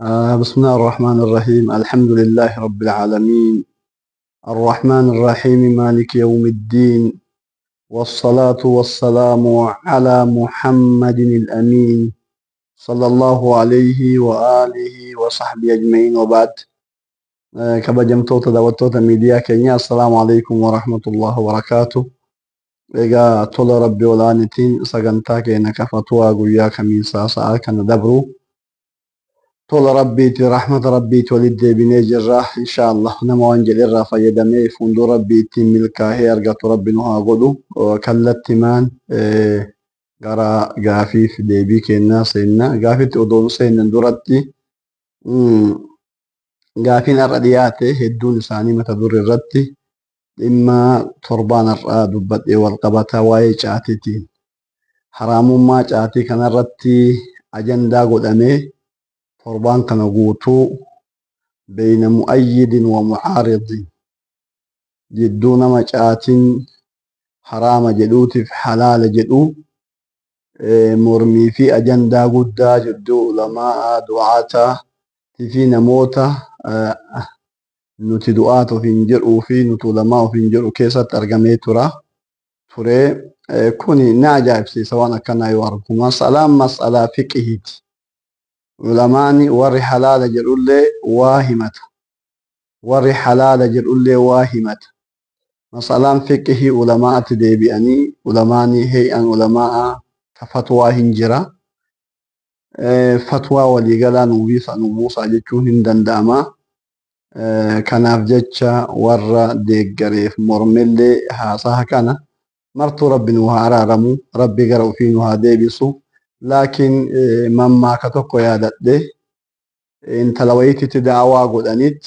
بسم الله الرحمن الرحيم. الحمد لله رب العالمين، الرحمن الرحيم، مالك يوم الدين، والصلاة والسلام على محمد الأمين صلى الله عليه وآله وصحبه أجمعين، وبعد. كبجمتوتا دوتوتا ميديا كينيا، السلام عليكم ورحمة الله وبركاته. إيجا طول ربي ولانتين سجنتاك إنك فتوى قوياك من ساسا كان دبرو طول ربيتي رحمة ربيتي ولدي بنيجر إن شاء الله نما وانجل الرافا يدمي فندو ربيتي ملكا هي أرقات ربي نها قدو وكالت مان قرا قافي في ديبي كينا سينا قافي تودون سينا درتي قافين الردياتي هدون ساني متدور الردتي إما تربان الراد وبدئ والقبطة واي جاتتين حرام ما جاتي كان الردتي أجندا قدامي تربان كان قوتو بين مؤيد ومعارض جدون مجات حرام جدوت في حلال جدو مرمي في أجندا قدا جدو علماء دعاة في نموتا نتي دعاة في نجر في نتي علماء في نجر كيسة ترجمة ترى كوني نعجب سواء كان يواركما سلام مسألة فقهية علماني وري حلال جدول واهمة وري حلال جدول واهمة مثلا فقه علماء تدبياني علماني هي أن علماء كفتوى هنجرة فتوى وليقلا نوبيس نوبوسا جتشون هندنداما كناف جتشا ورا ديقريف مرملي هاساها كان مرتو ربي نوها رامو ربي قرأوا في نوها ديبسو لكن مما كتوكو يادت دي انت لويتي تدعوا قدانيت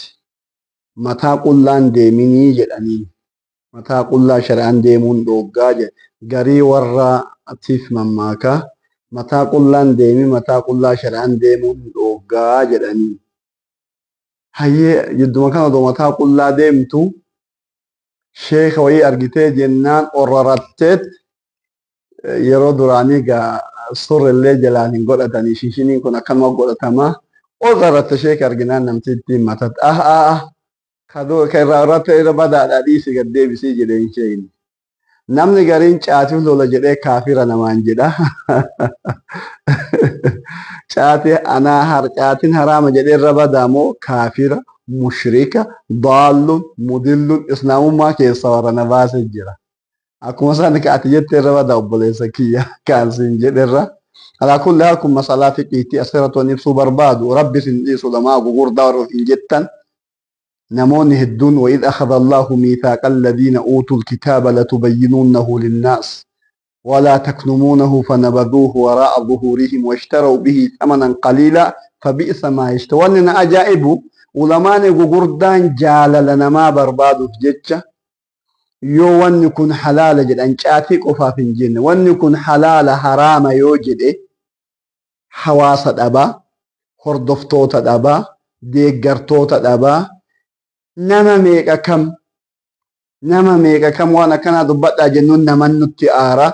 متى قلان ديميني جداني متى قلا شرعان ديمون دوغاج غري ورا اتيف مماكا متى قلان ديمي متى قلا شرعان ديمون دوغاج جداني هي جدو مكان دو متى قلا ديمتو شيخ وي ارغيتي جنان اوررتت يرو دراني غا سور اللي جلاني غدتاني شيشينين كنا كان غدتما اوررت شيخ ارغنان نمتي متى كادو كرارات إذا بدأ الحديث قد بيسي جدين شيء نمني قرين شاتي لولا جدي كافر أنا ما انجدا شاتي أنا هر شاتين حرام جدي ربا دامو كافر مشرك ضال مدل إسلام ما كيسور أنا باس الجرا أكو مثلا كاتيت ربا دابل سكيا كان سنجد على كل حال كم مسألة في أسرة ونفسه برباد ورب سندي سلما وغور دار إن جتن نمونه الدون وإذ أخذ الله ميثاق الذين أوتوا الكتاب لتبينونه للناس ولا تكتمونه فنبذوه وراء ظهورهم واشتروا به ثمنا قليلا فبئس ما يشترون أجائب ولمان غردان جال لنا ما برباد جتة يو ون يكون حلال جد أنشاتي قفا في الجنة ون يكون حلال حرام يوجد حواسة أبا هردفتوت أبا ديقرتوت أبا نما ميقا كم وانا كان دبتا جنون نمن التئارة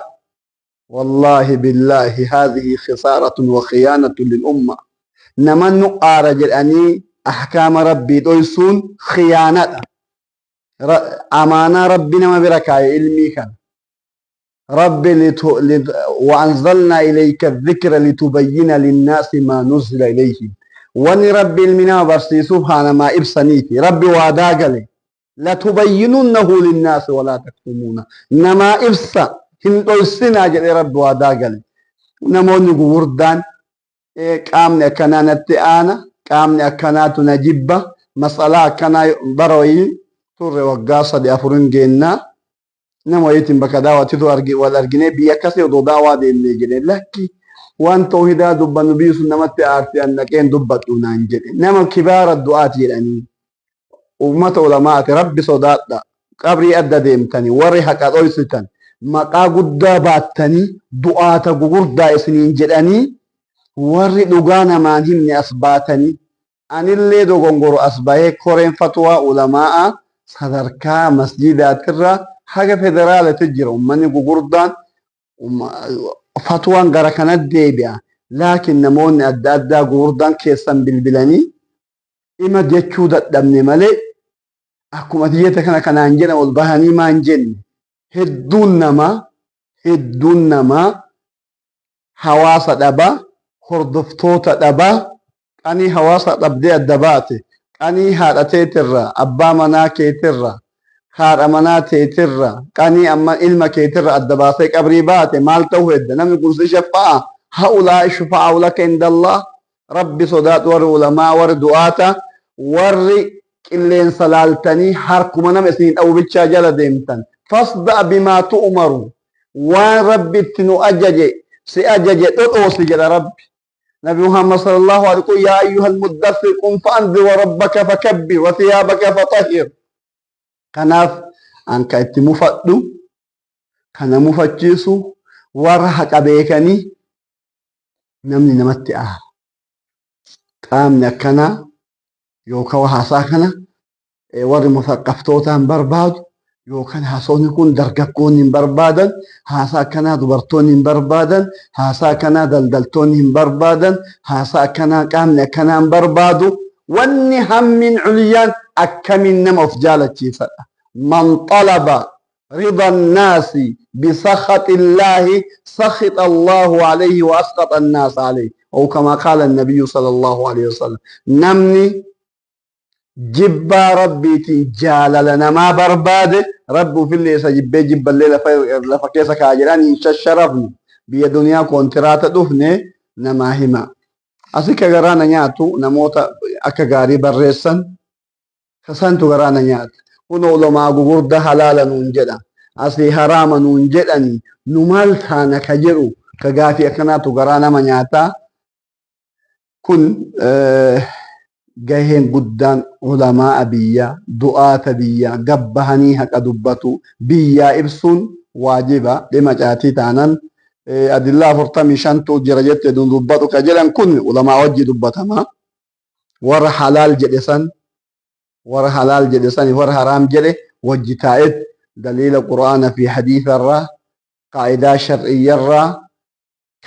والله بالله هذه خسارة وخيانة للأمة نمن نقارة جلاني أحكام ربي دويسون خيانة أمانة ربنا ما بركاية علمي كان ربي وأنزلنا إليك الذكر لتبين للناس ما نزل إليهم وني ربي المنا برسي سبحانه ما إبسنيتي ربي واداقلي لا تبيننه للناس ولا تكتمونه نما إبسا هندو السنة جل ربي واداقلي نموني وردان قامني أكنا نتئانا قامني أكنا تنجبة مسألة أكنا بروي تر وقاصة دي أفرين جينا نمو يتم بكداوة تدو أرقي والأرقيني بيكسي ودو داوة دي اللي جل لكي وان توحيدا دبا نبي سنمت آرتي أنك إن دبت ونانجل نما كبار الدعاة جلاني ومت علماء ربي صدات قبري أدى ديمتني وري حقا أويستن مقا قد باتني دعاة قرد سنين جلاني وري لغانا ما همني أسباتني أن اللي دو غنغرو أسباهي كورين فتوى علماء صدركا مسجدات الرا حاجة فدرالة تجر أمني قردان فتوى غرا كانت ديبيا لكن نمون أدى غوردان كيسان بالبلاني إما جتشو دمني ملي أكما ديتا كان أنجنا والبهاني ما أنجن هدون نما حواسة دبا خردفتوتا دبا أني حواسة دبدي الدباتي أني هذا تيتر أبا منا كيتر هذا منا تيتر أني أما إلما كيتر الدباتي كبريباتي مال توهد نمي قلت شفاء هؤلاء شفاء لك عند الله ربي صدات ور علماء ور دعاتا ور كلين سلالتني حركم نم سنين أو بتشا جل ديمتن فاصدع بما تؤمر وان ربي تنو أجج سأجج تطوس جل ربي نبي محمد صلى الله عليه وسلم يا أيها المدثر قم فأنذر وربك فكبر وثيابك فطهر كناف أنك اتمفدو كنا مفتشيسو ورحك بيكني نمني نمتي قامنا كنا يوكا وحاسا كنا ور مثقفتوتان برباد يوكان حاسون يكون درققون بربادا حاسا كنا دبرتون بربادا حاسا كنا دلدلتون بربادا حاسا كنا قامنا كنا بربادو واني هم من عليان أكمن نمف جالتي من طلب رضا الناس بسخط الله سخط الله عليه وأسخط الناس عليه أو كما قال النبي صلى الله عليه وسلم نمني جبا ربي جاللنا ما برباد رب في الليل سجب جب الليل لفكيس كاجران يششرفني بيا دنيا كونترات دفني نماهما أسيك غرانا نياتو نموتا أكا غاري برسن خسانتو غرانا نيات ونولو ما غورد حلالا ننجدا أسي حراما ننجدني نمالتانا كجرو كغافي أكناتو غرانا منياتا كن جاهين قدان علماء بيا دعاة بيا قبهني هكا دبتو بيا إبسون واجبة لما جاتي تانان أدلا فرطمي شانتو جرجت دون دبتو كجلن كن علماء وجي دبتما ور حلال جدسان ور حرام جده وجي تائد دليل القرآن في حديث الرا قاعدة شرعية الرا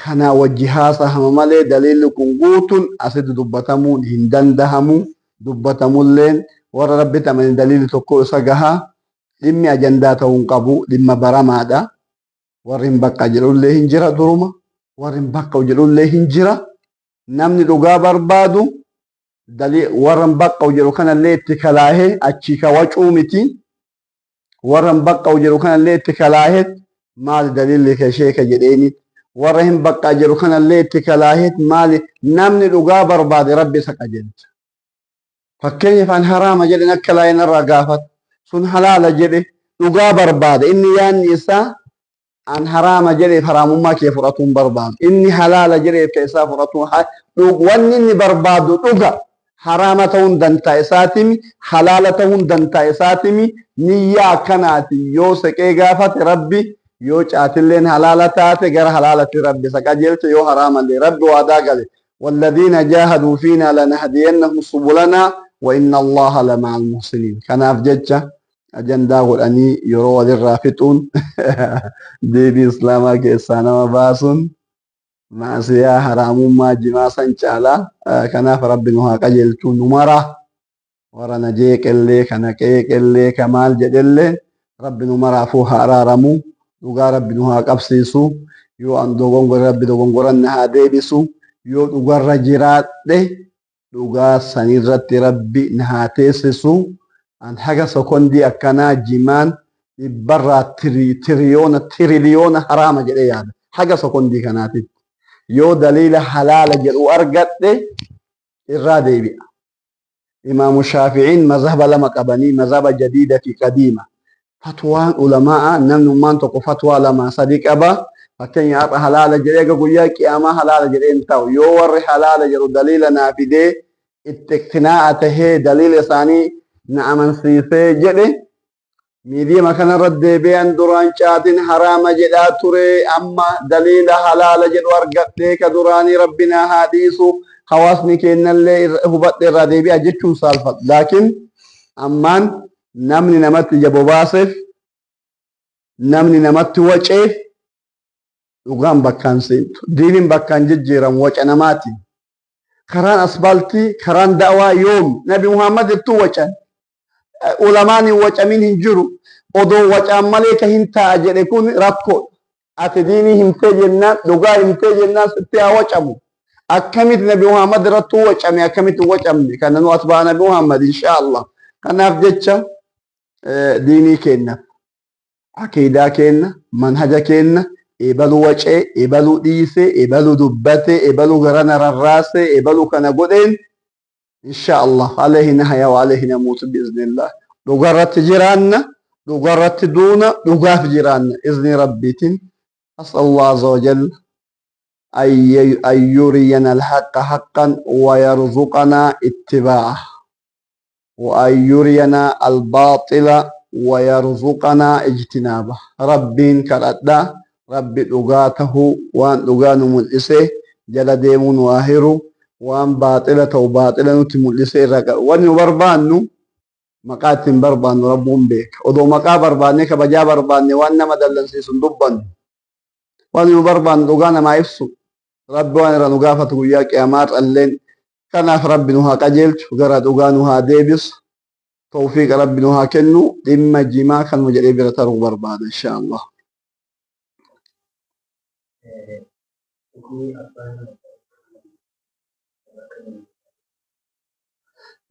كان وجهاسا هممالي دليل كنغوتون أسد دبتمون هندن دهمو دبتمولين ور ربي تمن دليل تقو سقها لما أجنداتهم قبو لما برمادا ورن بقى جلول له هنجرة دروما ورن بقى جلول له هنجرة نمني لغا بربادو دليل ورن بقى وجلو كان اللي اتكالاه أتشيكا وچومتي ورن بقى وجلو كان اللي اتكالاه مال دليل لك شيكا جديني ورهم بقى جرو كان اللي اتكالاهت مالي نمني لغا برباد ربي سقجنت فكيف عن حرام جدي نكلاين الرقافت سن حلال جدي لغا برباد إني يان نساء عن حرام جدي حرام ما كيف فرطون برباد إني حلال جدي كيسا فرطون وانني برباد لغا حرامتون دنتا إساتمي حلالتون دنتا إساتمي نيا كناتي يوسكي غافت ربي يو چاتلين حلالة تاتي غير حلالة ربي سكاجلت يو حراما لي ربي وادا قال والذين جاهدوا فينا لنهدينهم سبلنا وإن الله لمع المحسنين كان أفجدش أجندا قراني يرو الرافتون دي إسلاما كيسانا مباسون ما سيا حرام ما جماسا چالا كان فرب نها قجلت نمرة ورنا جيك اللي كان كيك اللي كمال جدل رب نمرة فوها رارمو dhugaa rabbi nu haa qabsiisu yoo an dogongora rabbi dogongoranna haa deebisu yoo dhugarra jiraadhe dhugaa sanirratti rabbi na haa teessisu an haga sekondii akkanaa jimaan dhibbarraa tiriliyoona haraama jedhee yaada haga sekondii kanaatitti yoo daliila halaala jedhu argadhe irraa deebi'a. Imaamu Shaafi'iin mazhaba lama qabanii mazhaba jadiida fi qadiima. فتوى علماء نمن تقو فتوى لما صديق أبا فكان يعطى حلال جريك قويا كياما حلال جرين تاو يور حلال جرو دليل نافده اتقتناعته دليل ثاني نعمن سيسي جري ميدي مكان رد بيان دران شاتين حرام جدا تري أما دليل حلال جرو ارغته كدراني ربنا حديثو خواصني كينا اللي هبت الردي بي أجتشو سالفت لكن أمان namni namatti jabo baaseef namni namatti waceef dhugaan bakkaan seentu diiniin bakkaan jijjiiramu waca namaati karaan asbaltii karaan da'waa yoom nabi muhammad ittuu wacan ulamaan hin wacamin hin jiru odoo wacaan malee ka hin ta'a jedhe kun rakkoo ati diinii himtee jennaan dhugaa himtee jennaan sitti haa wacamu akkamit nabi muhammad irrattuu wacame akkamit hin wacamne kana nu atbaa nabi muhammad insha allah kanaaf jecha diinii kenna akiidaa kenna manhaja kenna ebalu wacee ebalu dhiise ebalu dubbate ebalu garana rarraase ebalu kana godheen insha allah alayhi nahya wa alayhi namuutu biiznillah dhugarratti jiraanna dhugarratti duuna dhugaaf jiraanna izni rabbiitiin أسأل الله عز وجل أن يرينا الحق حقا ويرزقنا اتباعه وأن يرينا الباطل ويرزقنا اجتنابه ربين كردا رب لغاته وان لغان ملئسه جل ديمون واهرو وان باطلة وباطلة ملئسه رقا وان بربانو مقاتن بربان ربهم بيك ودو مقا بربانك بجا برباني وان مدلن سيسن دبان وان بربان لغانا ما يفسو رب وان رنقافة وياك يامات اللين كان في ربنا قجلت وقرأت لغانها ديبس توفيق ربنا كنو دم جما كان مجري برتر برباد إن شاء الله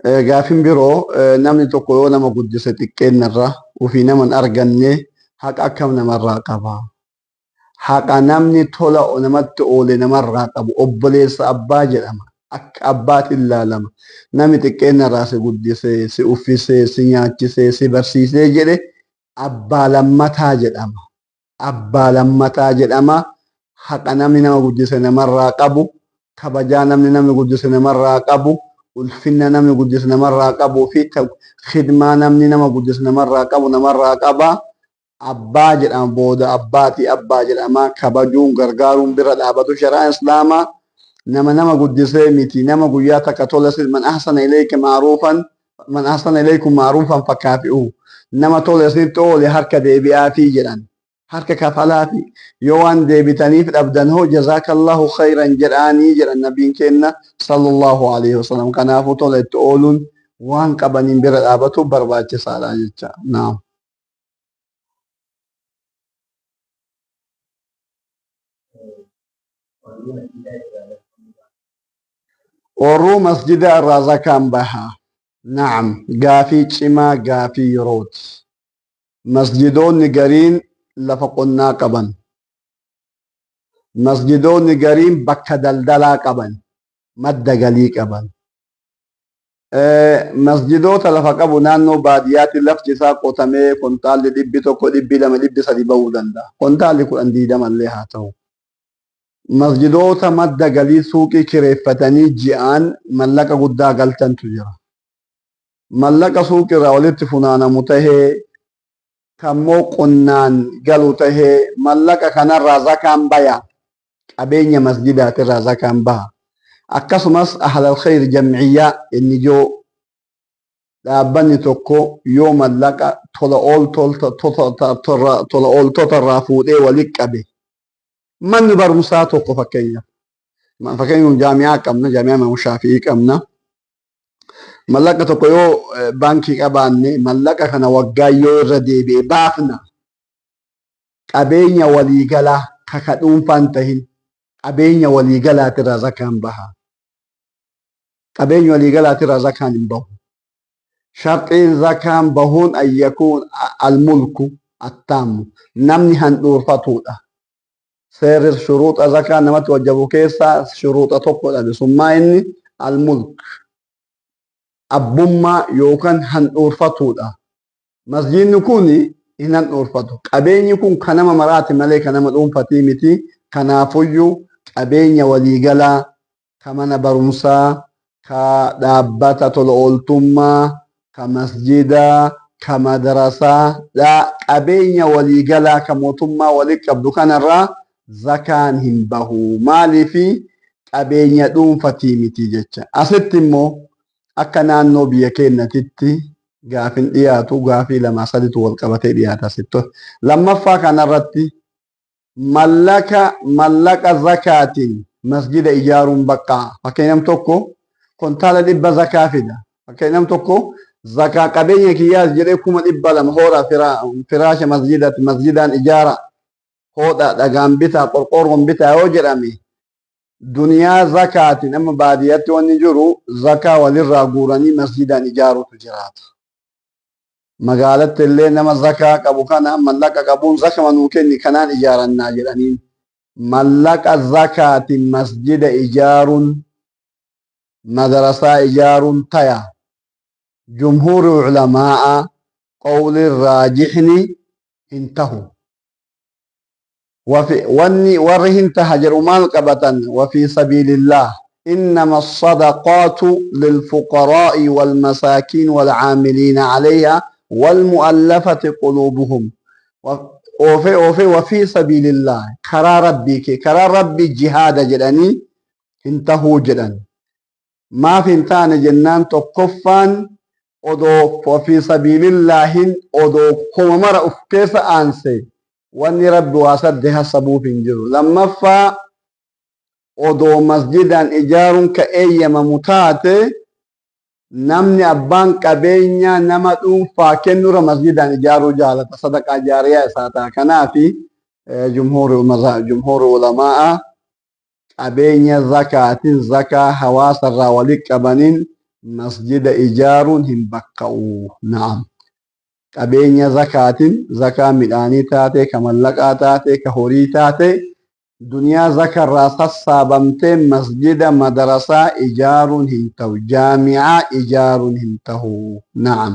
gaafin biroo namni tokko yoo nama guddise xiqqeen irra ofii naman arganne haqa akkam namarraa qaba haqa namni tola namatti oole namarraa qabu obboleessa abbaa jedhama akka abbaatti ilaalama namni xiqqeen irraa si guddise si uffise si nyaachise si barsiisee jedhe abbaa lammataa jedhama abbaa lammataa jedhama haqa namni nama guddise namarraa qabu kabajaa namni nama guddise namarraa qabu ulfinna namni guddise namarraa qabu fi khidmaa namni nama guddise namarraa qabu namarraa qaba abbaa jedhama booda abbaati abbaa jedhama kabajuun gargaaruun bira dhaabatu shari'aa islaamaa nama guddisee miti nama guyyaa takka tola man ahsana ilayka ma'rufan man ahsana ilaykum ma'rufan fakaafi'u nama tola isinitti oole harka deebi'aafi jedhan harka kafalaafi yoo waan deebitaniif dhabdan hoo jazaakallahu khayran jedhaanii jedhan nabiin kenna sallallahu alaihi wasallam kanaafuu tola itti ooluun waan qabaniin bira dhaabatu barbaachisaadha jecha naam warruu masjida irraa zakaan bahaa na'am gaafii cimaa gaafii yerooti masjidoonni gariin lafa qonnaa qaban masjidoonni gariin bakka daldalaa qaban madda galii qaban masjidoota lafa qabu naannoo baadiyyaatti lafti isaa qotamee kontaalli 100 200 300 bahuu danda'a kontaalli 10 illee haa ta'u masjidoota madda galii suuqii kireeffatanii ji'aan mallaqa guddaa galtantu jira mallaqa suuqirraa walitti funaanamu tahee kammoo qonnaan galu tahee mallaqa kanarraa zakaan baya qabeenya masjidaatirraa zakaan baha akkasumas ahlal khayr jam'iyyaa inni joo dhaabbanni tokko yoo mallaqa tola ooltotarraa fuudhee walitti qabe manni barumsaa tokko fakkeenyaaf jaami'aa qabna jaami'aa Imaam Shaafi'ii qabna mallaqa tokko yoo baankii qabaanne mallaqa kana waggaa yoo irra deebi'e baafna qabeenya waliigalaa kaka dhuunfaan tahin qabeenya waliigalaatirraa zakaan baha qabeenya waliigalaatirraa zakaan hin bahu sharxiin zakaan bahuun an yakuun almulku attaamu namni handhuurfatuudha seerir shuruuxa zakaa namatti wajjabu keessaa shuruuxa tokkodha summaa inni almulk abbummaa yookaan handhuurfatuudha masjidni kun hin handhuurfatu qabeenyi kun kan nama maraati malee kan nama dhuunfatii miti kanaafuyyuu qabeenya waliigalaa ka mana barumsaa ka dhaabbata tola ooltummaa ka masjidaa ka madarasaa qabeenya waliigalaa ka mootummaa walitti qabdu kanarraa zakaan hin bahu maaliifi qabeenya dhuunfatii miti jecha asitti immoo akka naannoo biyya keenyatitti gaafin dhiyaatu gaafii lama saditu wal qabatee dhiyaata asitti lammaffaa kanarratti mallaqa zakaatiin masjida ijaaruun bakka fakkeenyam tokko kontaala 100 zakaa fida fakkeenyam tokko zakaa qabeenya kiyyaas jedhee 200 hoora firaasha masjidaan ijaara hoodha dhagaan bitaa qorqoorroon bitaa yoo jedhame duniyaa zakaatiin amma baadiyyaatti wanni jiru zakaa walirraa guuranii masjidaan ijaarutu jiraata. Magaalatti illee nama zakaa qabu kana mallaqa qabuun zakama nuu kenni kanaan ijaarannaa jedhaniin mallaqa zakaatiin masjida ijaaruun madarasaa ijaaruun taya jumhuuri ulamaa'a qawli raajixni hin tahu wanni warri hin taha jedhu maal qabatan وفي سبيل الله إنما الصدقات للفقراء والمساكين والعاملين عليها والمؤلفة قلوبهم وفي سبيل الله كرا ربي جهاد جدني انتهوا جدن ما في انتان جنان تقفان وفي سبيل الله كما مرة كيف أنسي واني ربي واسدها صبوف جرو لما فا مسجدا إجار كأيما متاتي namni abbaan qabeenya nama dhuunfaa kennurra masjidaan ijaaruu jaalata sadaqaa jaariyaa isaa ta'a kanaafi jumhuuri ulamaa'a qabeenya zakaatiin zakaa hawaasarraa walitti qabaniin masjida ijaaruun hin bakka'u na'am qabeenya zakaatiin zakaa midhaanii taate ka mallaqaa taate ka horii taate duniyaa zakarraa sassaabamtee masjida madarasaa ijaaruun hin ta'u jaami'aa ijaaruun hin ta'u na'am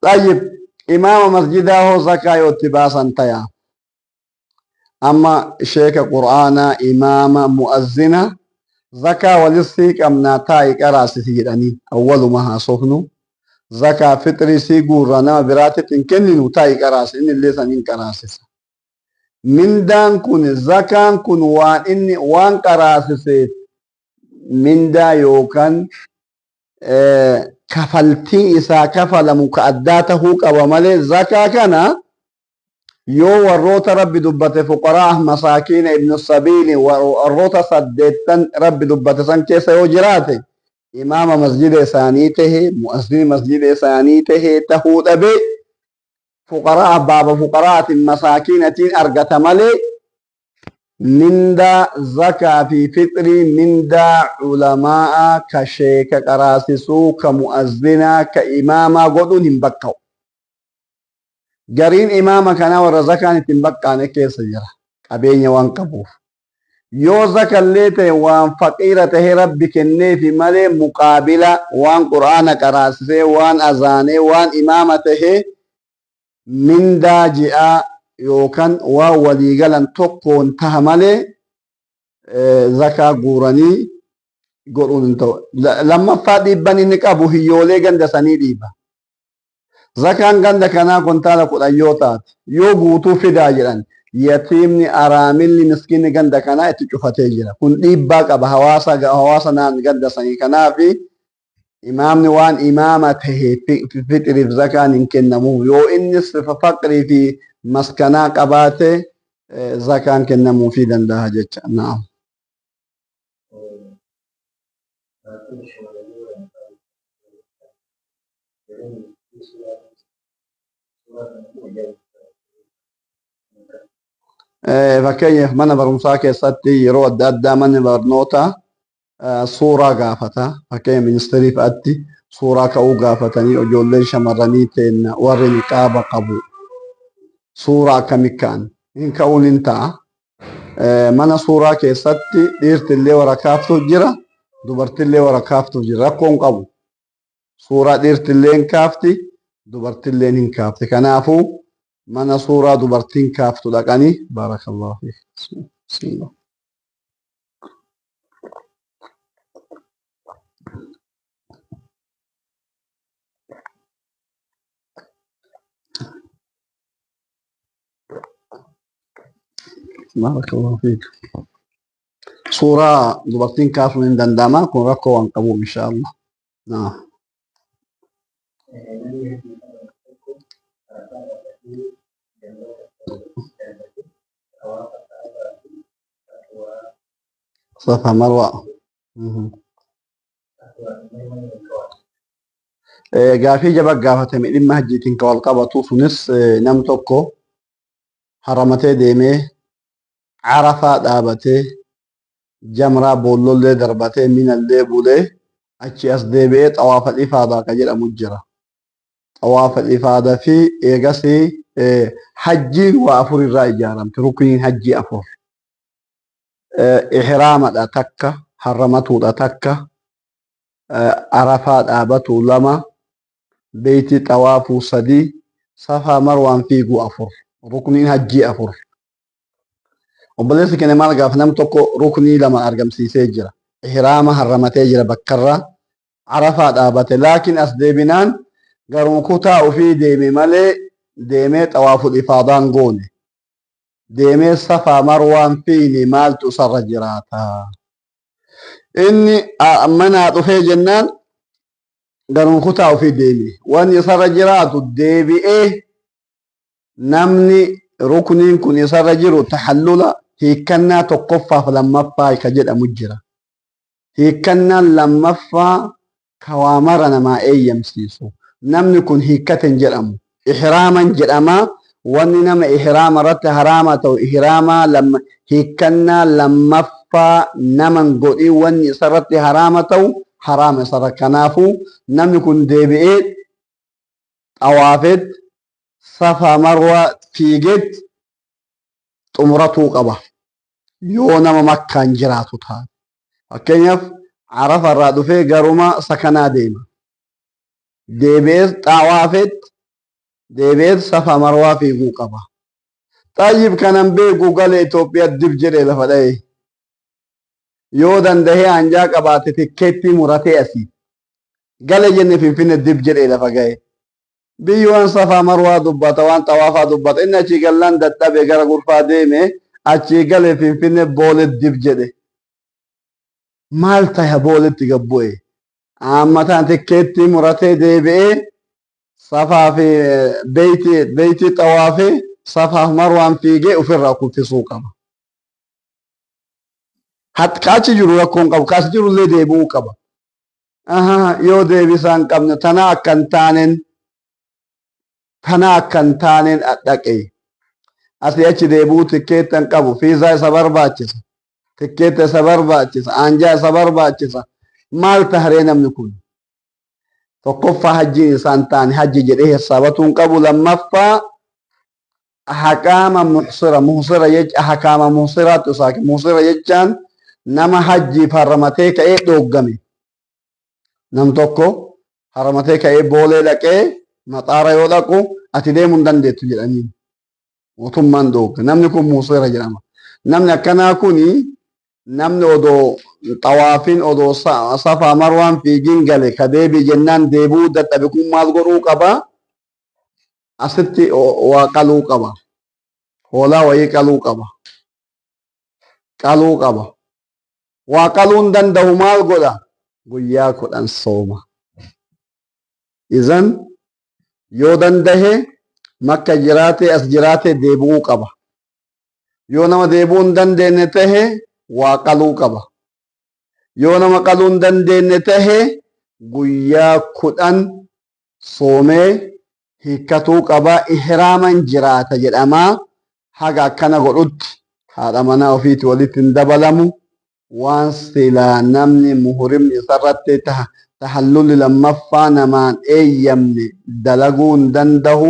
tayyib imaama masjidaa hoo zakaa yoo itti baasan taya amma sheeka qur'aanaa imaama mu'azzina zakaa walisii qabnaa taa'i qaraasisi jedhanii awwaluma haasofnu zakaa fixrisii guurra nama biraatitti hin kenninu taa'i qaraasi inni illee saniin qaraasisa mindaan kun zakaan kun waan qaraasiseef mindaa yookaan kafaltii isaa kafalamu ka addaa tahuu qaba malee zakaa kana yoo warroota rabbi dubbate fuqaraa masaakiina ibnu sabiili warroota 8 rabbi dubbate san keessa yoo jiraate imaama masjida isaanii tahe mu'azzini masjida isaanii tahe tahuu dhabe فقراء باب فقراء مساكين أرجت ملي مندا زكاة في فطري مندا علماء كشيك كراسسو كمؤذنا كإماما قدون بكوا جرين إماما كان ورزكان تنبكان كيس جرا أبين وان كبوف يو زكا الليتي وان فقيرة ربك النيفي ملي مقابلة وان قرآن كراسسي وان أزاني وان إمامته mindaa ji'aa yookaan waa waliigalan tokkoon taha malee zakaa guuranii godhuun hin ta'u. Lammaffaa dhiibban inni qabu hiyyoolee ganda sanii dhiiba. Zakaan ganda kanaa kontaala 10 yoo taate yoo guutuu fidaa jedhan yatiimni araamilli miskinni ganda kanaa itti cufatee jira. Kun dhiibbaa qaba hawaasa naan ganda sanii kanaafi imaamni waan imaama tahe fixiriif zakaan hin kennamu yoo innis faqrii fi maskanaa qabaate zakaan kennamuu fi danda'a jecha naam fakkeenyaaf mana barumsaa keessatti yeroo adda addaa manni barnootaa suuraa gaafata fakkeenya ministeerii fa'aatti suuraa ka'uu gaafatanii ijoolleen shamarranii ta'en warri niqaaba qabu suuraa akkamii ka'an hin ka'uun hin ta'a. Mana suuraa keessatti dhiirtillee warakaaftu jira dubartillee warakaaftu jira rakkoon qabu suuraa dhiirtillee hin kaafti dubartillee hin kaafti kanaafuu mana suuraa dubartiin kaaftu dhaqanii baarakallahu fiik. بارك الله فيك صورة dubartiin kaasuun hin danda'ama kun rakkoo waan qabu insha Allah naam صفا مروة. مهم. gaafii jaba gaafatame dhimma hajjiitiin ka wal qabatu sunis nam tokko haramatee deemee carafaa dhaabatee jamraa boollollee darbatee minallee bulee achi as deebi'ee xawaafa ifaadaa ka jedhamu jira. Xawaafa ifaadaa fi eegasii hajjiin waa afur irraa ijaaramte rukniin hajjii afur. Ihraamadha takka, haramatuudha takka, arafaa dhaabatu lama, beeyti xawaafuu sadii, safaa marwaan fiiguu afur. Rukniin hajjii afur. Obboleessi keenya maal gaaf nam tokko ruknii lama argamsiisee jira. Ihraama haramatee jira bakkarraa arafaa dhaabate laakiin as deebinaan garuu kutaa ofii deeme malee deemee xawaaful ifaadaan goone. Deemee safaa marwaan fiini maaltu isarra jiraata? Inni manaa dhufee jennaan garuu kutaa ofii deeme. Wanni isarra jiraatu deebi'ee namni rukniin kun isarra jiru tahallula hiikkannaa tokkoffaaf lammaffaa ka jedhamu jira. Hiikkannaan lammaffaa kawaamara namaa eeyyamsiisu. Namni kun hiikkaten jedhamu. Ihraaman jedhama. Wanni nama ihraama irratti haraama ta'u ihraamaa hiikkannaa lammaffaa naman godhii wanni isarratti haraama ta'u haraama isarra. Kanaafuu namni kun deebi'ee xawaafet safaa marwaa fiiget xumuratuu qaba. Yoo nama makkaan jiraatu taate. Fakkeenyaaf Arafa irraa dhufee garuma sakanaa deema. Deebi'ee xawaafet deebi'ee safaa marwaa fiiguu qaba. Xayyib kanan beeku gala Itoophiyaa dib jedhee lafa dha'e. Yoo dandahee hanjaa qabaate tikkeettii muratee asii. Gala jenne Finfinnee dib jedhee lafa ga'e. Biyyi waan safaa marwaa dubbata waan xawaafaa dubbata. Inni achii gallaan dadhabe gara gurfaa deeme achii galee Finfinnee boolet dib jedhe. Maal ta'a booletti gabbu'e? Ammataan tikkeettii muratee deebi'ee safaa fi beeyti xawaafee safaa marwaan fiigee ofirraa kuffisuu qaba. Kaachi jiru rakkoon qabu. Kaas jirullee deebi'uu qaba. Yoo deebisaan qabne tanaa akkan taaneen dhaqee asii achi deebi'uu tikkeettan qabu. Fiizaa isa barbaachisa. Tikkeetta isa barbaachisa. Anjaa isa barbaachisa. Maal taharee namni kun? Tokkoffaa hajjiin isaan taane hajji jedhee hesaabatuu hin qabu. Lammaffaa ahakaama muhsira jecha ahakaama muhsiraatu isaake. Muhsira jechaan nama hajjiif haramatee ka'ee dhooggame. Nam tokko haramatee ka'ee boolee dhaqee maxaara yoo dhaqu ati deemuu hin dandeettu jedhanii mootummaan dhoogga. Namni kun muhsira jedhama. Namni akkanaa kuni namni odoo xawaafiin odoo safaa marwaan fiigin gale ka deebii jennaan deebuu dadhabe kun maal godhuu qaba? Asitti waa qaluu qaba. Hoolaa wayii qaluu qaba. Qaluu qaba. Waa qaluu hin danda'u maal godha? Guyyaa 10 sooma. Izan yoo dandahe makka jiraate as jiraate deebi'uu qaba. Yoo nama deebi'uu hin dandeenye tahe waa qaluu qaba. Yoo nama qaluu hin dandeenye tahe guyyaa 10 soomee hiikkatuu qaba. Ihraaman jiraata jedhama. Haga akkana godhutti haadha manaa ofiiti walitti hin dabalamu. Waan silaa namni muhrimni isarratti tahallulli lammaffaa namaan eeyyamne dalaguu hin dandahu.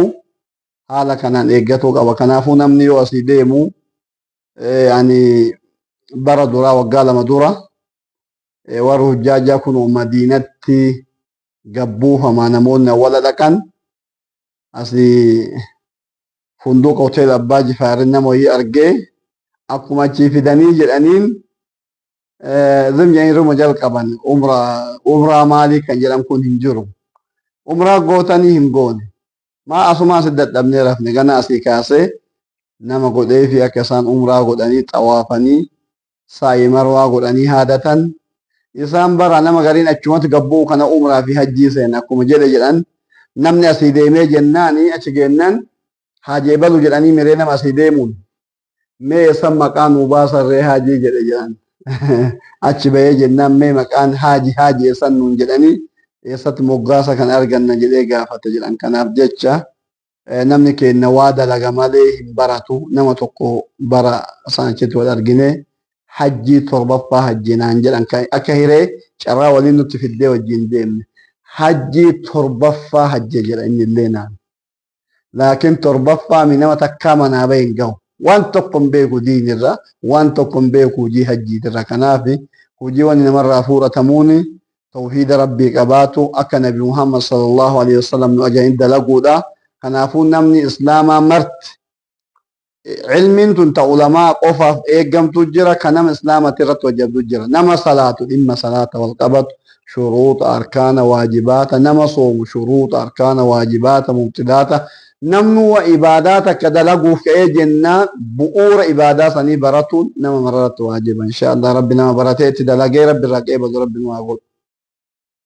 Haala kanaan eeggatuu qaba. Kanaafuu namni yoo asii deemu bara duraa waggaa 2 dura warri hujjaajaa kun Madiinatti gabbuufamaa namoonni awwala dhaqan asii funduuqa hotel Abbaa Jifaarin nama wayii argee akkuma achii fidanii jedhaniin zimjanii jalqaban umraa maalii kan jedhamu kun hin jiru. Umraa gootanii hin goone. Maa asumaa asi dadhabnee rafne gana asii kaasee nama godhee fi akka isaan umraa godhanii xawaafanii sa'i marwaa godhanii haadatan isaan bara nama gariin achumatti gabbuu kana umraa fi hajjii seen akkuma jedhan namni asii deemee jennaani achi geennan haajee balu jedhanii miree nama asii deemuun mee san maqaa nuu baasarree haajii jedhan achi bahee jennaan mee maqaan haaji eessan nuun jedhanii eessatti moggaasa kan arganna jedhee gaafate jedhan. Kanaaf jecha namni keenya waa dalaga malee hin baratu. Nama tokko bara sanachitti wal argine hajjii torbaffaa hajjinaan jedhan akka hiree carraa waliin nutti fiddee wajjin deemne. Hajjii torbaffaa hajje jedha inni illee naan. Laakiin torbaffaa nama takkaa manaa bahee hin gahu. Waan tokko hin beeku diinirra, waan tokko hin beeku hojii hajjiitirra. Kanaaf hojii wanni namarraa fuudhatamuun tawhiida rabbii qabaatu akka Nabi Muhammad sallallahu alaihi wasallam nu ajaa'in dalaguudha. Kanaafuu namni islaamaa marti ilmiin tun ta ulamaa qofaaf eeggamtu jira, kan nama islaamatti irratti hojjetu jira. Nama salaatu dhimma salaata wal qabatu shuruuxa arkaana waajibaata, nama soomu shuruuxa arkaana waajibaata mubtidaata. Namni waa ibaadaa takka dalaguuf ka'ee jennaan bu'uura ibaadaa sanii baratuun nama mararratti waajiba. Inshaallah rabbi nama baratee itti dalagee rabbi irraa qeebatu rabbi nu haa godhu.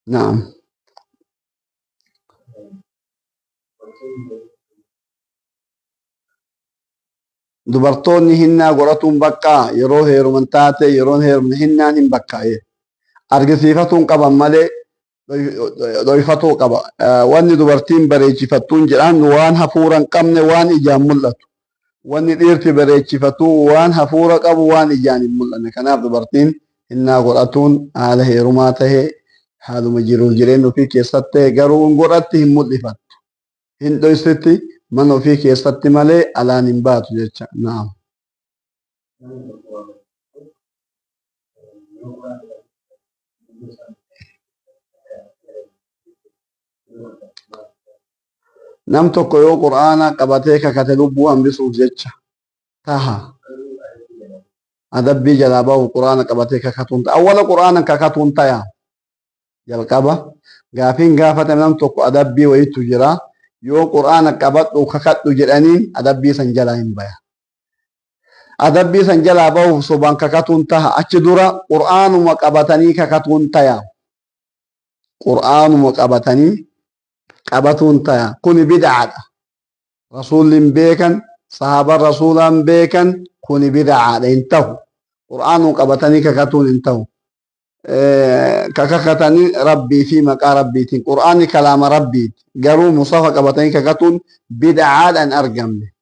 Naam. Dubartoonni hinnaa godhatuun baqqaa yeroo heeruman taate yeroon heerumne hinnaan hin bakkaa'e. Argisiifatuun qaban malee dhoyfatuu qaba. Wanni dubartiin bareechifattuun jedhaan waan hafuura hin qabne waan ijaan mul'atu. Wanni dhiirti bareechifatu waan hafuura qabu waan ijaan hin mul'anne. Kanaaf dubartiin hinnaa godhatuun haala heerumaa tahee haaluma jiruuf jireenya ofii keessatti ta'e garuu hin godhatti hin mul'ifattu. Hin dhoysitti mana ofii keessatti malee alaan hin baatu jecha. Naam. Nam tokko yoo qur'aana qabatee kakate lubbuu hambisuuf jecha taha adabbii jalaa bahu qur'aana qabatee kakatuun ta'a. Awwala qur'aana kakatuun taya jalqaba gaafiin gaafatame nam tokko adabbii wayitu jira. Yoo qur'aana qabadhu kakadhu jedhaniin adabbii san jalaa hin baya. Adabbii san jalaa bahuuf sobaan kakatuun taha. Achi dura qur'aanuma qabatanii kakatuun taya. Qur'aanuma qabatanii qabatuun taya. Kuni bid'aadha. Rasuulliin beekan, sahaabaan rasuulaan beekan kuni bid'aadha hin ta'u. Qur'aanuma qabatanii kakatuun hin ta'u. Kakatanii rabbii fi maqaa rabbiitiin. Qur'aanni kalaama rabbiiti. Garuu musafa qabatanii kakatuun bid'aadhaan argamne.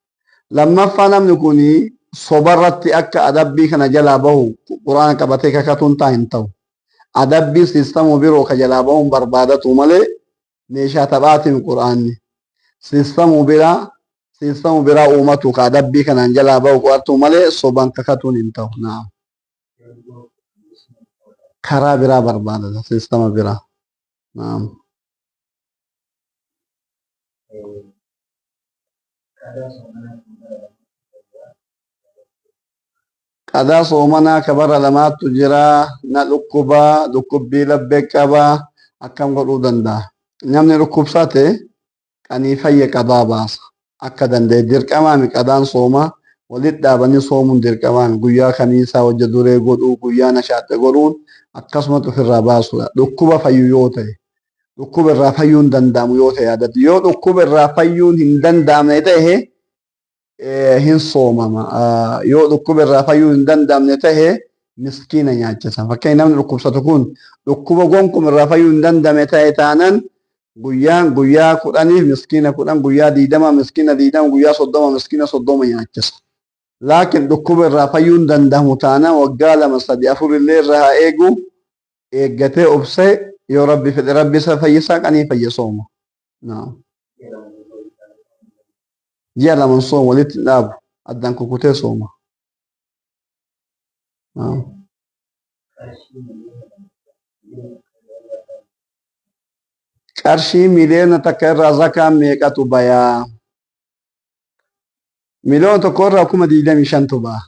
Lammaffaa namni kuni sobarratti akka adabbii kana jalaa bahu qur'aana qabatee kakatuun taa hin ta'u. Adabbii siistamuu biroo ka jalaa bahuun barbaadatu malee meeshaa taphaatiin qur'aanni siistamuu biraa uumatu ka adabbii kanaan jalaa bahu qo'atu malee soban kakatuun hin ta'u. Naam. Karaa biraa barbaadata siistama biraa. Naam. Qadaa soomanaa kabara lamaattu jira. Na dhukkubaa dhukkubbii laphee qabaa akkam godhuu danda'a? Namni dhukkubsate qanii fayya qadaa baasa. Akka danda'e dirqamaami qadaan soomaa walitti dhaabanii soomuun dirqamaami. Guyyaa kamiisaa hojja duree godhuu guyyaa nashaaxe godhuun akkasumatti ofirraa baasudha. Dhukkuba fayyu yoo ta'e dhukkuba irraa fayyuu hin danda'amu yoo ta'e yaadatu. Yoo dhukkuba irraa fayyuun hin danda'amne ta'e hin soomama. Yoo dhukkuba irraa fayyuu hin danda'amne ta'e miskiina nyaachisa. Fakkeenya namni dhukkubsatu kun dhukkuba gonkumaa irraa fayyuu hin danda'amne ta'e taanan guyyaa kudhaniif miskiina kudhan, guyyaa 20 miskiina 20, guyyaa 30 miskiina 30 nyaachisa. Laakiin dhukkuba irraa fayyuu hin danda'amu taanaan waggaa 2, 3, 4 illee irraa haa eegu. Eeggatee obsee yoo rabbi fedhe rabbi isa fayyisaa qanii fayya sooma. Ji'a 2 sooma walitti hin dhaabu addaan kukutee sooma. Qarshii miliyoona takka irraa zakaan meeqatu bayaa? Miliyoona tokko irraa 25,000tu ba'a.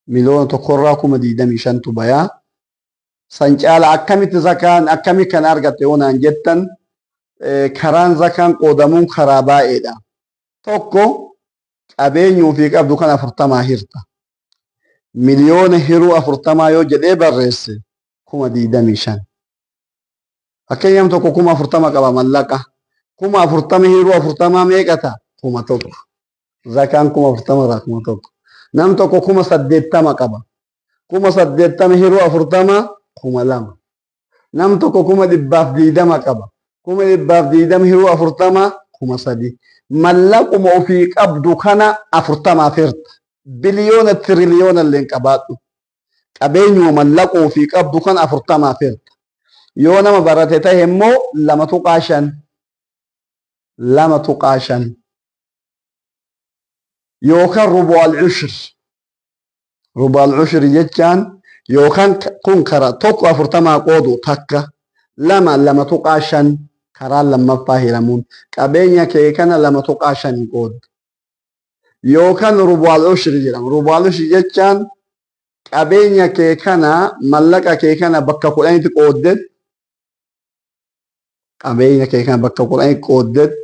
Miliyoona tokko irraa 25,000tu bayaa. San caala akkamitti zakaan akkami kan argatte yoo naan jettan karaan zakaan qoodamuun karaa baay'eedha. Tokko qabeenyuu fi qabdu kan 40 hirta. Miliyoona hiruu 40 yoo jedhee barreesse 25,000. Fakkeenyaaf tokko 40,000 qaba mallaqa. 40,000 hiruu 40 meeqata? 1,000. Zakaan 40,000 irraa 1,000. Nam tokko 80,000 qaba. kuma saddeettama hiruu afurtama kuma lama. Nam tokko kuma dhibbaaf diidama qaba. Kuma dhibbaaf diidama hiruu afurtama kuma sadi. Mallaquma ofii qabdu kana afurtamaaf hirta. Biliyoona tiriliyoona illee qabaadhu. Qabeenyuma mallaqu ofii qabdu kana afurtamaaf hirta. Yoo nama barate ta'e immoo lama tuqaa shan. Lama tuqaa shan. Yookaan rubu'al cushur. Rubu'al cushur jechaan yookaan kun karaa tokko afurtamaa qoodu takka lama tuqaa shan karaa lammaffaa hiramuun qabeenya kee kana lama tuqaa shan qooddu. Yookaan rubu'al cushur jedhama. Rubu'al cushur jechaan qabeenya kee kana mallaqa kee kana bakka kudhanitti qooddet qabeenya kee kana bakka kudhanitti qooddet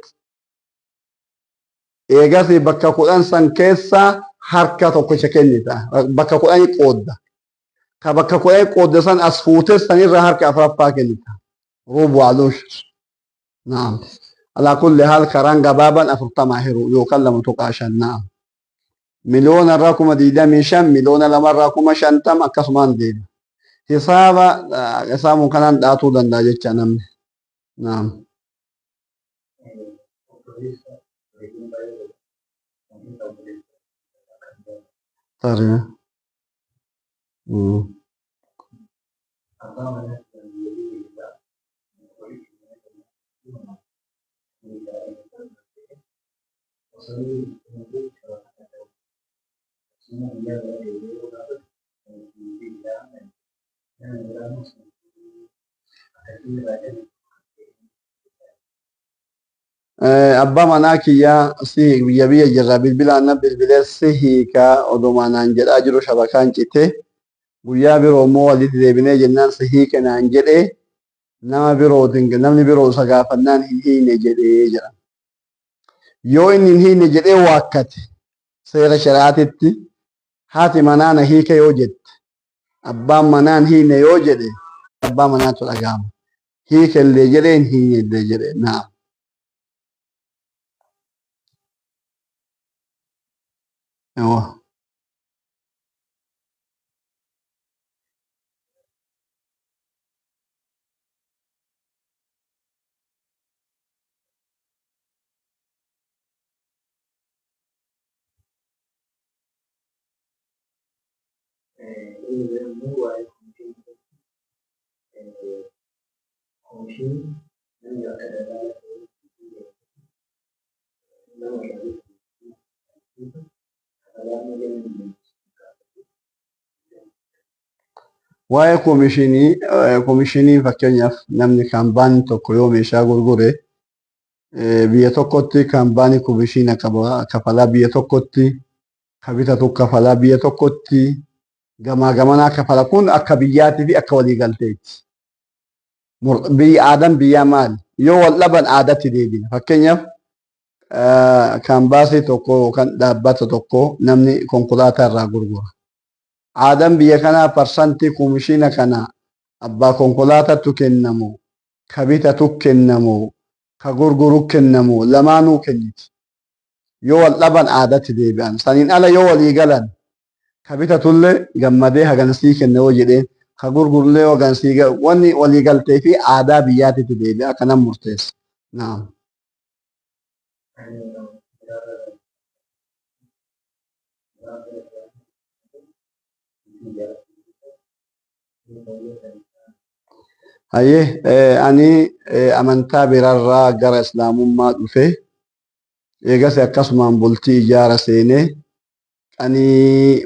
eegas bakka kudhan san keessa harka tokkicha kennita. Bakka kudhanii qoodda. Ka bakka kudhanii qoodda san as fuutee sanirra harka afuraffaa kennita. Rubu'al cushur. Naam. Alaa kulli haal karaan gabaaban afurtamaa hiru yookaan lama tuqaa shan. Naam. Miliyoona irraa kuma 25, miliyoona lama irraa kuma 50 akkasumaan deema. Hisaabuma kanaan dhaatuu danda'a jecha namni. Naam. Tarii. Abbaa manaa kiyyaa si biyya jirra bilbilaan bilbilee si hiikaa odumaa naan jedhaa jiru shabakaan cite guyyaa biroo immoo walitti deebinee jennaan si hiike naan jedhee namni biroo isa gaafannaan hin hiine jedhee jira. Yoo inni hin hiine jedhee waakkate seera shari'aatitti haati manaa na hiike yoo jette abbaan manaa hin hiine yoo jedhe abbaa manaatu dhagahama. Hiike illee jedhee hin hiine illee jedhee naam. Ewa. Waa'ee koomishinii fakkeenyaaf namni kaampaanii tokko yoo meeshaa gurgure biyya tokkotti kaampaanii koomishina kafalaa biyya tokkotti ka bitatu kafalaa biyya tokkotti gamaa gamanaa kafala kun akka biyyaatii fi akka waliigalteeti. Aadaan biyyaa maali? Yoo wal dhaban aadatti deebina. Fakkeenyaaf kaampaasii tokko yookaan dhaabbata tokko namni konkolaataa irraa gurgura. Aadaan biyya kanaa parsantii koomishina kana abbaa konkolaataatu kennamu, ka bitatu kennamu, ka gurguru kennamu lamaanuu kenniti. Yoo wal dhaban aadatti deebi'an. Saniin ala yoo walii galan ka bitatullee gammadee hagansii kenna yoo jedheen ka gurgurullee hagansii wanni walii galtee fi aadaa biyyaatitti deebi'a kanan murteessa. Naam. Hayyee ani amantaa biraarraa gara islaamummaa dhufe eegas akkasumaan bultii ijaara seenee ani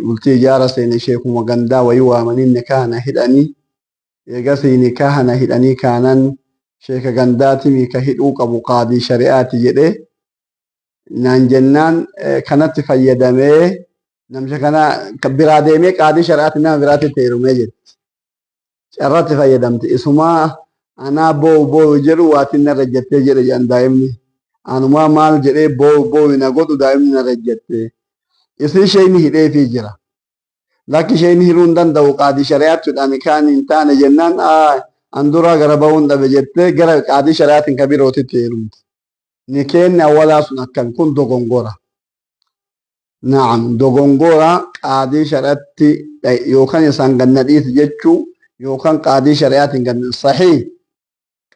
bultii ijaara seenee sheekuma gandaa wayii waamanii nikaahana hidhanii eegas nikaahana hidhanii kaanan sheeka gandaatii ka hidhuu qabu qaadii shari'aati jedhee naan jennaan kanatti fayyadamee namicha kana biraa deemee qaadii shari'aati nama biraatti heerumee jirti. Carraatti fayyadamte isumaa anaa boo'u jedhu waatiin narra jettee jedhe jedhan daa'imni. Anumaa maal jedhee boo'u na godhu daa'imni narra jette. Isin isheen hidheefii jira. Lakki isheen hidhuu hin danda'u qaadii shari'aattiidhaan kaan hin taane jennaan an duraa gara ba'uun dhabe jettee gara qaadii shari'aatiin ka birootitti heerumte. Ni kenne awwalaa sun akkam kun dogongora. نعم دوغونغورا قاضي شرعتي يوكان يسان جنة جتشو يوكان قاضي شرعات جنة صحيح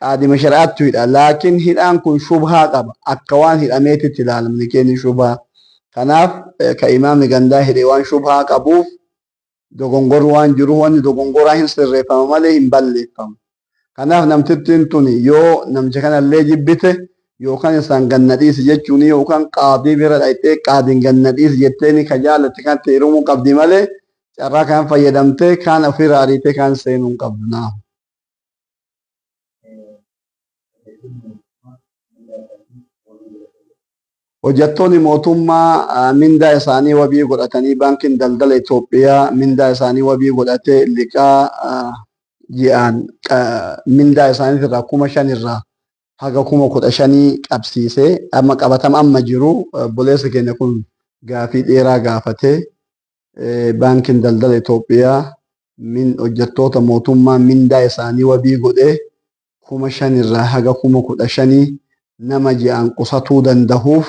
قاضي مشرعات تويدا لكن هيدان كن شبهة قبا أكوان هيداميت تلال من كين شبهة كناف كإمام جندا هيدوان شبهة قبوف دوغونغور وان جرو وان دوغونغورا هن سرفا مالي هن بالي فم كناف نمتتين توني يو نمجكان اللي جبته yookaan isaan gannadhiisi jechuun yookaan qaadii bira dhayxee qaadiin gannadhiisi jetteeni ka jaalatte kan heerumuu qabdi malee carraa kan fayyadamtee kaan ofirraa ariitee kaan seenuu hin qabdu naa. Hojjettoonni mootummaa mindaa isaanii wabii godhatanii baankiin daldala Itoophiyaa mindaa isaanii wabii godhatee liqaa ji'aan mindaa isaaniitirraa 5,000 irraa haga 15,000 qabsiisee amma qabatama amma jiru buleessa keenya kun gaafii dheeraa gaafatee baankiin daldala Itoophiyaa hojjettoota mootummaa mindaa isaanii wabii godhee 5,000 irraa haga 15,000 nama ji'aan qusatuu dandahuuf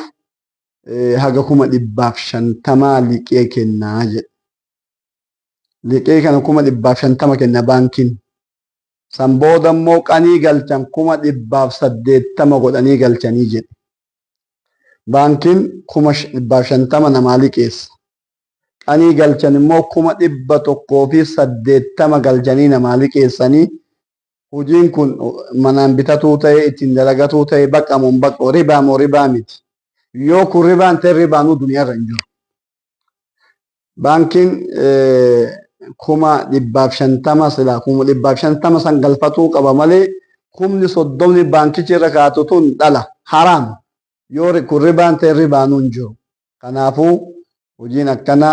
haga 150 liqee kennaa jedhe. Liqee kana 150 kenna baankiin. San booda immoo qanii galchan 180 godhanii galchanii jedhe. Baankiin 150 namaa liqeessa. Qanii galchan immoo 180 galchanii namaa liqeessanii hojiin kun manaan bitatuu ta'e ittiin dalagatuu ta'e baqamuun baqoo ribaa moo ribaa miti. Yoo kun ribaan ta'e ribaanuu duniyaarra hin jiru. Baankiin 150 silaa 150 san galfatuu qaba malee 30 baankichi irra kaatu tun dhala haraam. Yoo kun ribaan ta'e ribaanuu hin jiru. Kanaafuu hojiin akkana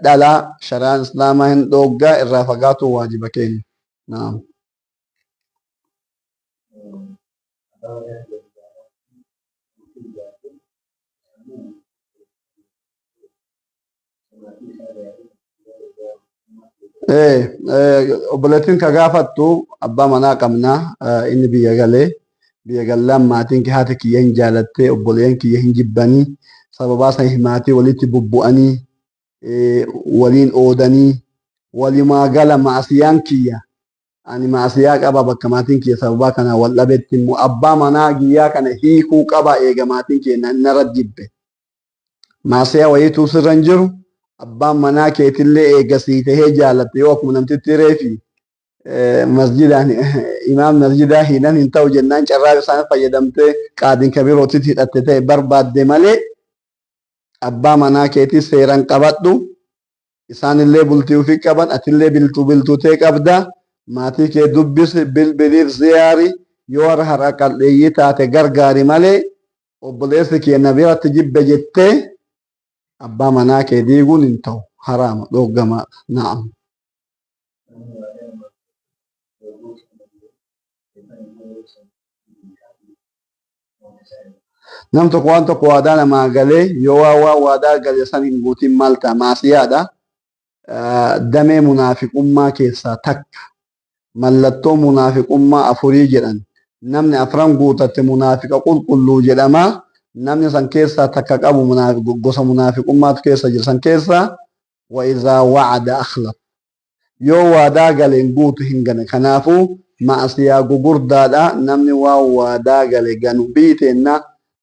dhalaa shari'aan islaamaa hin dhooggaa irraa fagaatuu waajiba keenya. Naam. Obboleettiin ka gaafattu abbaa manaa qabna inni biyya galee biyya gallaan maatiin kee haati kiyya hin jaalattee obboleen kiyya hin jibbanii sababaa san himaatii walitti bubbu'anii waliin oodanii walumaa gala maasiyaan kiyya ani maasiyaa qaba bakka maatiin kiyya sababaa kana wal dhabetti immoo abbaa manaa giyyaa kana hiikuu qaba eega maatiin kiyya narra jibbe maasiyaa wayiituu sirra hin jiru. Abbaan manaa keetillee eegasii tahee jaalatte yoo akkuma namtitti reefi masjidaan imaam masjidaa hiinan hin ta'u jennaan carraa isaan fayyadamtee qaadiin kabirootitti hidhatte ta'e barbaadde malee abbaa manaa keetii seeran qabadhu isaanillee bultii ofii qaban atillee biltuu ta'e qabda maatii kee dubbisi bilbiliif ziyaari yoo har'a qal'eeyyii taate gargaari malee obboleessi kee na biratti jibbe jettee abbaa manaa kee diiguun hin ta'u haraama dhoggamaadha. Naam. Nam tokko waan tokko waadaa namaa galee yoo waa waadaa gale san hin guutin maal ta'a maasiyaadha. Damee munaafiqummaa keessaa takka mallattoo munaafiqummaa afurii jedhan namni afran guutatte munaafiqa qulqulluu jedhama. Namni san keessaa takka qabu gosa munaafiqummaatu keessa jira san keessaa wa izaa wacada akhlaf yoo waadaa gale hin guutu hin gane kanaafuu maasiyaa gugurdaadha namni waa waadaa gale ganu biiteenna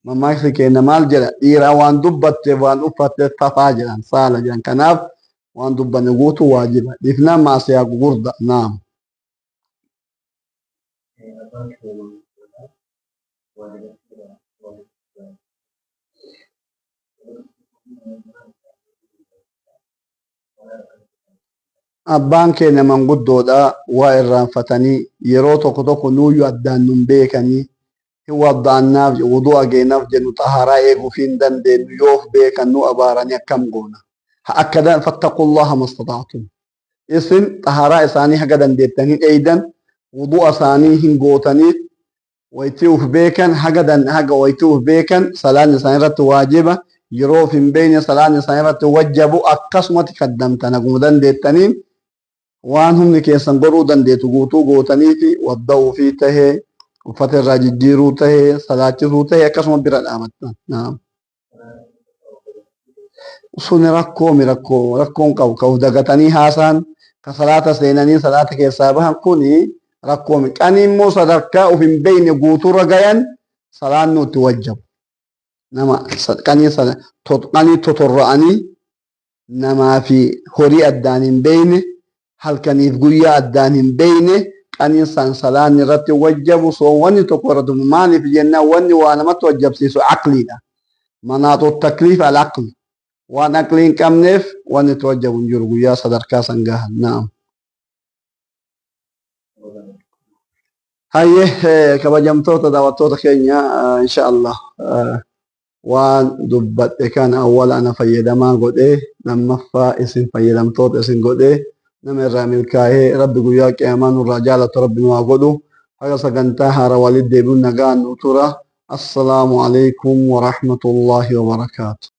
mamaaksi keenya maal jedha dhiiraa waan dubbatte waan uffatte tafaa jedhan saala jedhan kanaaf waan dubbanne guutu waajiba dhiifnaa maasiyaa gugurda naam. Abbaan keenya manguddoodha waa irraanfatanii yeroo tokko tokko nuyyuu addaan nun beekanii hin wadda'annaaf wudu'a geenaaf jennu xaharaa eeguuf hin dandeenyu yoo of beekan nu abaaranii akkam goona. Akkadan fattaqullaha mastata'tum. Isin xaharaa isaanii haga dandeettanii eeydan wudu'a isaanii hin gootaniif wayitii uf beekan haga wayitii uf beekan salaan isaanii irratti waajiba yeroo of hin beekne salaan isaanii irratti wajjabu akkasumatti kaddamtan haguma dandeettaniin waan humni keessan godhuu dandeetu guutuu gootanii fi wadda'uu fi tahee uffata irraa jijjiiruu tahee salaachisuu tahee akkasuma bira dhaabattan. sun rakkoon qabu ka uf dagatanii haasan ka salaata seenanii salaata keessaa bahan kuni rakkoomi qanii immoo sadarkaa uf hin beeyne guuturra gayan salaannu itti wajjabu nama qanii totorra'anii namaa fi horii addaan hin beeyne halkaniif guyyaa addaan hin beeyne qanii san salaanni irratti wajjabu soo wanni tokko irratti maaliif jennaan wanni waa namatti wajjabsiisu aqliidha manaaxu takliif al aqli waan aqlii hin qabneef wanni itti wajjabu hin jiru guyyaa sadarkaa san gahan naam hayyee kabajamtoota daawwattoota keenya insha Allah waan dubbadhe kan awwala ana fayyadamaa godhee lammaffaa isin fayyadamtoota isin godhee nama irraa milkaa'ee rabbi guyyaa qiyaamaa nurraa jaalatu rabbi nu haa godhu haga sagantaa haara walitti deebi'uun nagaan nu tura assalaamu alaykum wa rahmatullaahi wa barakaatu